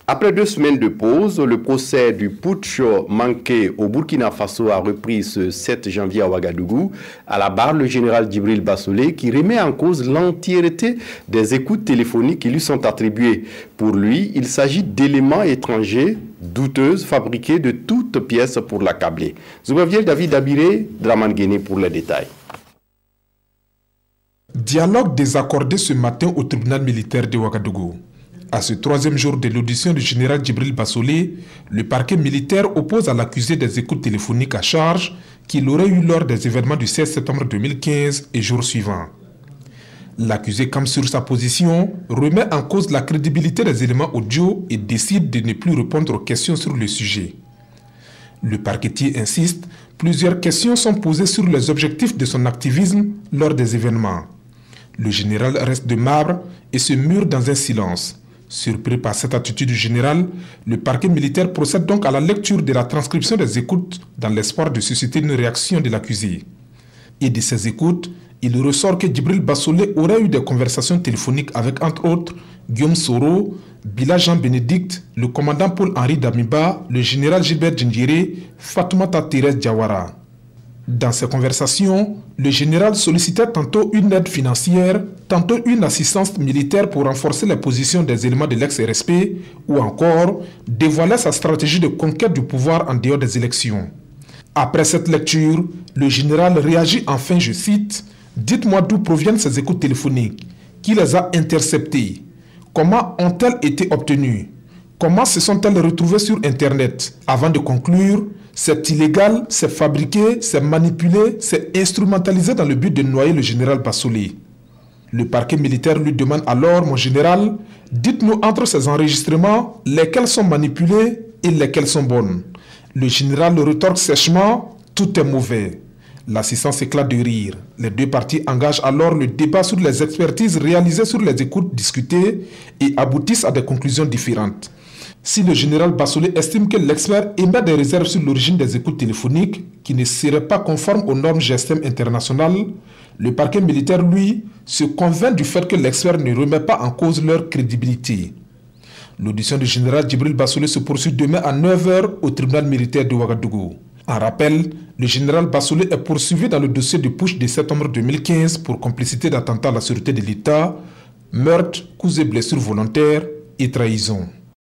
Après 2 semaines de pause, le procès du putsch manqué au Burkina Faso a repris ce 7 janvier à Ouagadougou. À la barre, le général Djibril Bassolé qui remet en cause l'entièreté des écoutes téléphoniques qui lui sont attribuées. Pour lui, il s'agit d'éléments étrangers, douteuses, fabriqués de toutes pièces pour l'accabler. Zougaviel David Abiré, Draman Guéné pour les détails. Dialogue désaccordé ce matin au tribunal militaire de Ouagadougou. À ce 3e jour de l'audition du général Djibril Bassolé, le parquet militaire oppose à l'accusé des écoutes téléphoniques à charge qu'il aurait eu lors des événements du 16 septembre 2015 et jours suivants. L'accusé campe sur sa position, remet en cause la crédibilité des éléments audio et décide de ne plus répondre aux questions sur le sujet. Le parquetier insiste, plusieurs questions sont posées sur les objectifs de son activisme lors des événements. Le général reste de marbre et se mure dans un silence. Surpris par cette attitude du général, le parquet militaire procède donc à la lecture de la transcription des écoutes dans l'espoir de susciter une réaction de l'accusé. Et de ces écoutes, il ressort que Djibril Bassolé aurait eu des conversations téléphoniques avec, entre autres, Guillaume Soro, Bila Jean-Bénédicte, le commandant Paul-Henri Damiba, le général Gilbert Djindjéré, Fatoumata Thérèse Diawara. Dans ces conversations, le général sollicitait tantôt une aide financière, tantôt une assistance militaire pour renforcer les positions des éléments de l'ex-RSP ou encore dévoilait sa stratégie de conquête du pouvoir en dehors des élections. Après cette lecture, le général réagit enfin, je cite, « Dites-moi d'où proviennent ces écoutes téléphoniques, qui les a interceptées, comment ont-elles été obtenues, comment se sont-elles retrouvées sur Internet ?» Avant de conclure, c'est illégal, c'est fabriqué, c'est manipulé, c'est instrumentalisé dans le but de noyer le général Bassolé. Le parquet militaire lui demande alors, mon général, dites-nous entre ces enregistrements, lesquels sont manipulés et lesquels sont bonnes. Le général le retorque sèchement, tout est mauvais. L'assistance éclate de rire. Les deux parties engagent alors le débat sur les expertises réalisées sur les écoutes discutées et aboutissent à des conclusions différentes. Si le général Bassolé estime que l'expert émet des réserves sur l'origine des écoutes téléphoniques qui ne seraient pas conformes aux normes GSM internationales, le parquet militaire, lui, se convainc du fait que l'expert ne remet pas en cause leur crédibilité. L'audition du général Djibril Bassolé se poursuit demain à 9 h au tribunal militaire de Ouagadougou. En rappel, le général Bassolé est poursuivi dans le dossier de putsch de septembre 2015 pour complicité d'attentat à la sûreté de l'État, meurtre, coups et blessures volontaires et trahison.